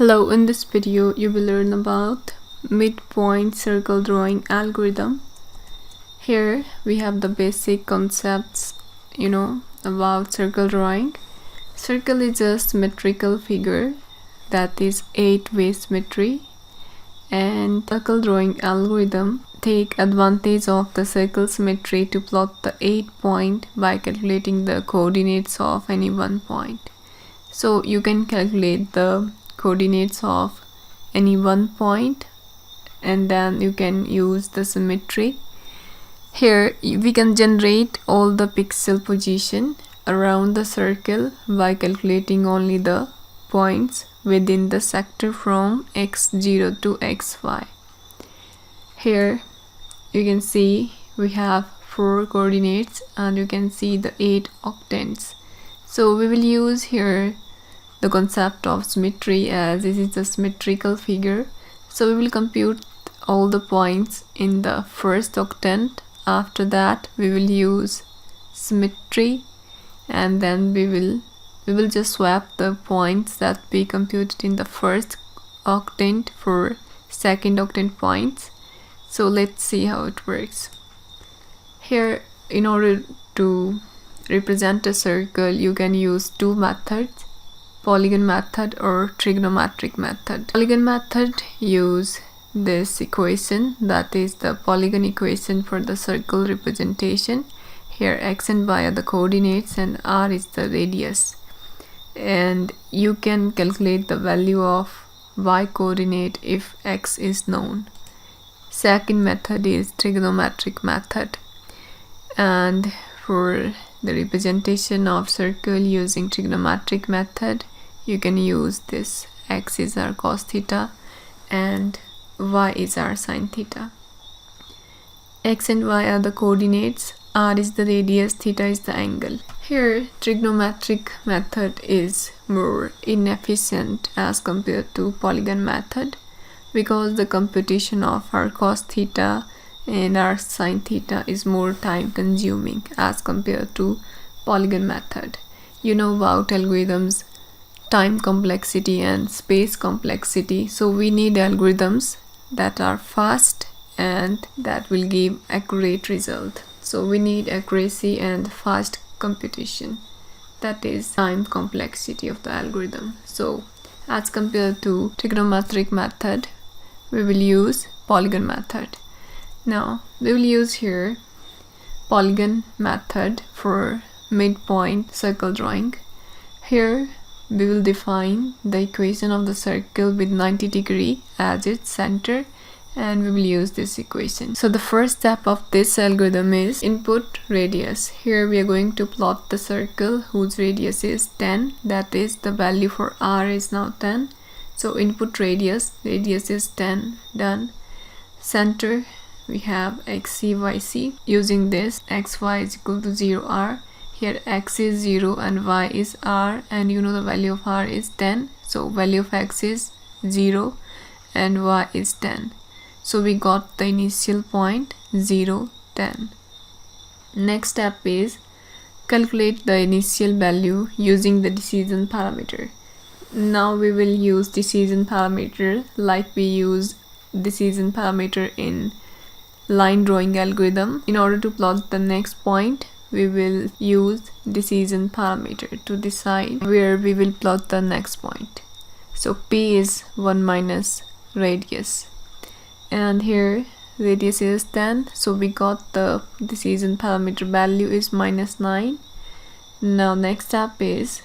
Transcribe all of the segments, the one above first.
Hello, in this video you will learn about midpoint circle drawing algorithm. Here we have the basic concepts about circle drawing. Circle is a symmetrical figure that is 8-way symmetry, and circle drawing algorithm take advantage of the circle symmetry to plot the 8 point by calculating the coordinates of any one point. So you can calculate the coordinates of any one point and then you can use the symmetry. Here we can generate all the pixel position around the circle by calculating only the points within the sector from x0 to xy. Here you can see we have 4 coordinates and you can see the 8 octants. So we will use here the concept of symmetry, as this is a symmetrical figure. So we will compute all the points in the first octant. After that we will use symmetry, and then we will just swap the points that we computed in the first octant for second octant points. So let's see how it works. Here, in order to represent a circle, you can use two methods: polygon method or trigonometric method. Polygon method use this equation, that is the polygon equation for the circle representation. Here x and y are the coordinates and r is the radius, and you can calculate the value of y coordinate if x is known. Second method is trigonometric method, and for the representation of circle using trigonometric method, you can use this: x is our cos theta and y is our sin theta. X and y are the coordinates, r is the radius, theta is the angle. Here trigonometric method is more inefficient as compared to polygon method, because the computation of our cos theta and our sin theta is more time consuming as compared to polygon method. You know about algorithms, time complexity and space complexity, so we need algorithms that are fast and that will give accurate result. So we need accuracy and fast computation, that is time complexity of the algorithm. So as compared to trigonometric method, we will use polygon method. Now we will use here polygon method for midpoint circle drawing. Here we will define the equation of the circle with 90 degree as its center, and we will use this equation. So the first step of this algorithm is input radius. Here we are going to plot the circle whose radius is 10, that is the value for r is now 10. So input radius is 10, done. Center we have xc, yc. Using this, xy is equal to 0, r. Here x is 0 and y is r, and you know the value of r is 10. So value of x is 0 and y is 10. So we got the initial point 0, 10. Next step is calculate the initial value using the decision parameter. Now we will use decision parameter like we use decision parameter in line drawing algorithm. In order to plot the next point, we will use decision parameter to decide where we will plot the next point. So p is 1 minus radius, and here radius is 10, so we got the decision parameter value is -9. Now next step is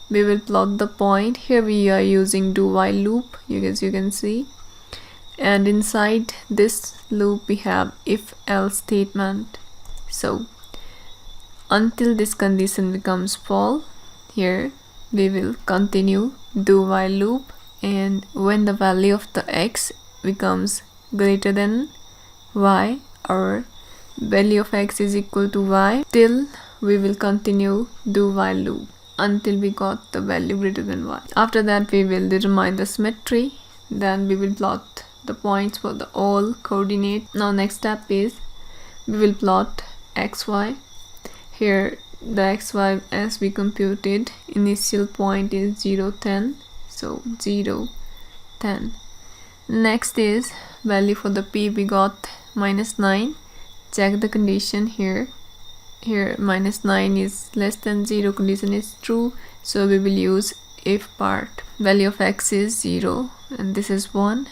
we will plot the point. Here we are using do while loop, as you can see, and inside this loop we have if else statement. So until this condition becomes false, here we will continue do while loop, and when the value of the x becomes greater than y or value of x is equal to y, till we will continue do while loop until we got the value greater than y. After that we will determine the symmetry, then we will plot the points for the all coordinates. Now next step is we will plot xy. Here the xy, as we computed, initial point is 0, 10, so 0, 10. Next is value for the p, we got -9. Check the condition here. Here -9 is less than 0, condition is true, so we will use if part. Value of x is 0 and this is 1,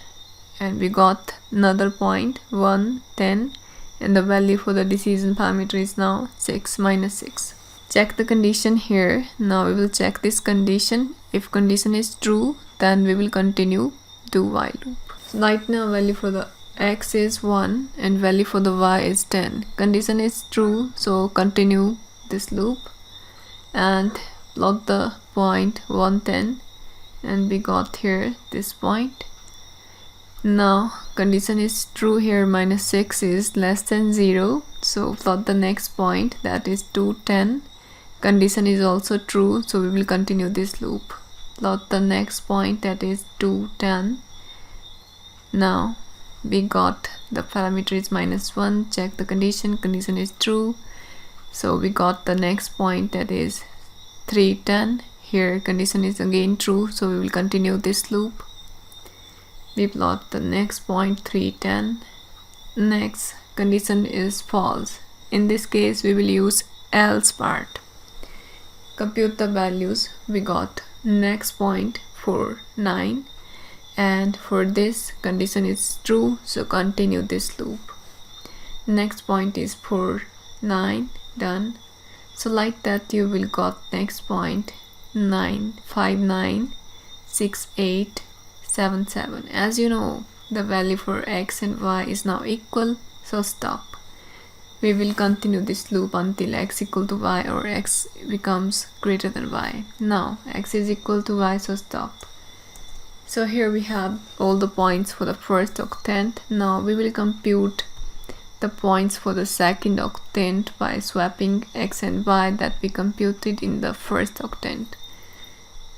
and we got another point 1, 10, and the value for the decision parameter is now 6 minus 6. Check the condition here. Now we will check this condition. If condition is true, then we will continue do while loop. So right now value for the x is 1 and value for the y is 10. Condition is true, so continue this loop and plot the point 110, and we got here this point. Now condition is true here, -6 is less than 0, so plot the next point, that is 210. Condition is also true, so we will continue this loop. Plot the next point, that is 210. Now we got the parameter is -1. Check the condition, condition is true, so we got the next point, that is 310. Here condition is again true, so we will continue this loop. We plot the next point 310. Next condition is false. In this case we will use else part. Compute the values. We got next point 4, 9, and for this condition is true, so continue this loop. Next point is 4, 9, done. So like that you will got next point 9, 5, 9, 6, 8, 7, 7. As you know, the value for x and y is now equal, so stop. We will continue this loop until x equal to y or x becomes greater than y. Now x is equal to y, so stop. So here we have all the points for the first octant. Now we will compute the points for the second octant by swapping x and y that we computed in the first octant.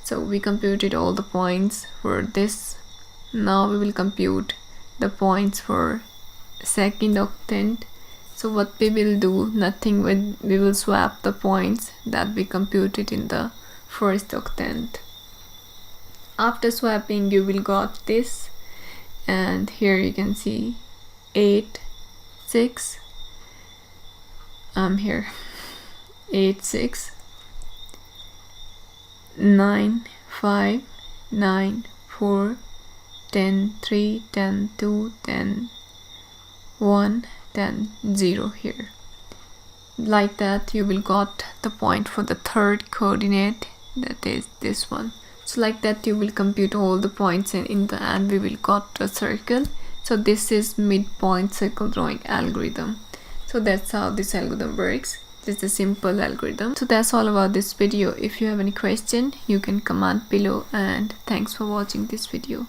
So we computed all the points for this. Now we will compute the points for second octant. So what we will do, nothing, we will swap the points that we computed in the first octant. After swapping you will got this, and here you can see 8, 6, here 8, 6, 9, 5, 9, 4, 10, 3, 10, 2, 10, 1, 10, 0 here. Like that you will got the point for the third coordinate, that is this one. So like that you will compute all the points, and in the end we will got a circle. So this is midpoint circle drawing algorithm. So that's how this algorithm works. This is a simple algorithm. So that's all about this video. If you have any question, you can comment below, and thanks for watching this video.